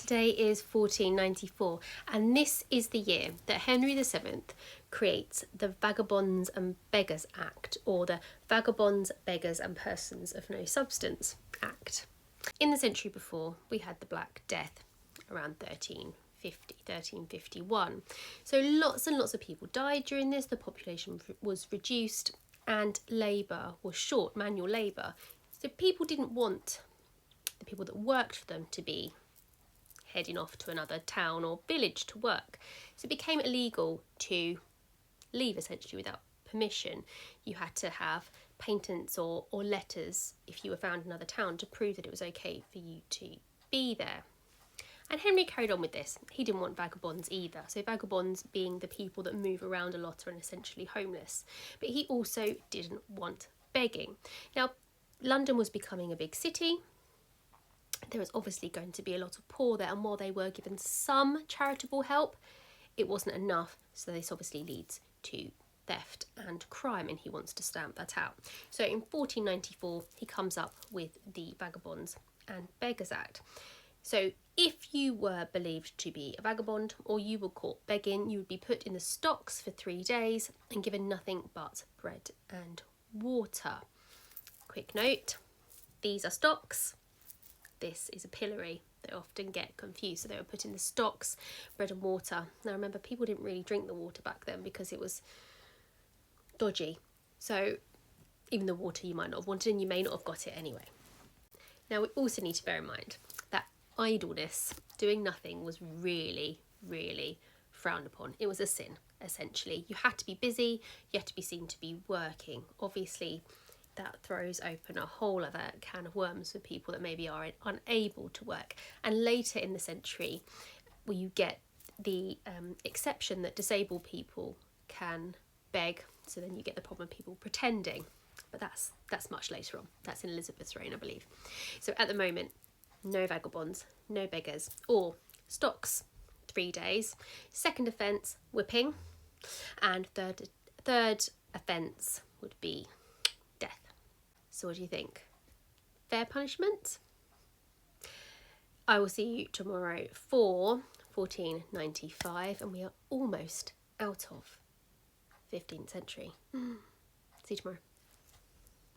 Today is 1494, and this is the year that Henry VII creates the Vagabonds and Beggars Act, or the Vagabonds, Beggars and Persons of No Substance Act. In the century before, we had the Black Death around 1351. So lots and lots of people died during this, the population was reduced, and labour was short, manual labour. So people didn't want the people that worked for them to be heading off to another town or village to work. So it became illegal to leave essentially without permission. You had to have patents or letters if you were found in another town to prove that it was okay for you to be there. And Henry carried on with this. He didn't want vagabonds either. So vagabonds being the people that move around a lot and essentially homeless. But he also didn't want begging. Now, London was becoming a big city. There was obviously going to be a lot of poor there, and while they were given some charitable help, it wasn't enough. So this obviously leads to theft and crime, and he wants to stamp that out. So in 1494, he comes up with the Vagabonds and Beggars Act. So if you were believed to be a vagabond or you were caught begging, you would be put in the stocks for 3 days and given nothing but bread and water. Quick note, these are stocks. This is a pillory. They often get confused. So they were put in the stocks, bread and water. Now remember, people didn't really drink the water back then because it was dodgy. So even the water you might not have wanted, and you may not have got it anyway. Now we also need to bear in mind that idleness, doing nothing, was really, really frowned upon. It was a sin, essentially. You had to be busy, you had to be seen to be working. Obviously, that throws open a whole other can of worms for people that maybe are unable to work. And later in the century, where you get the exception that disabled people can beg, so then you get the problem of people pretending. But that's much later on. That's in Elizabeth's reign, I believe. So at the moment, no vagabonds, no beggars, or stocks, 3 days. Second offence, whipping, and third offence would be death. So what do you think? Fair punishment? I will see you tomorrow for 1495, and we are almost out of 15th century. See you tomorrow.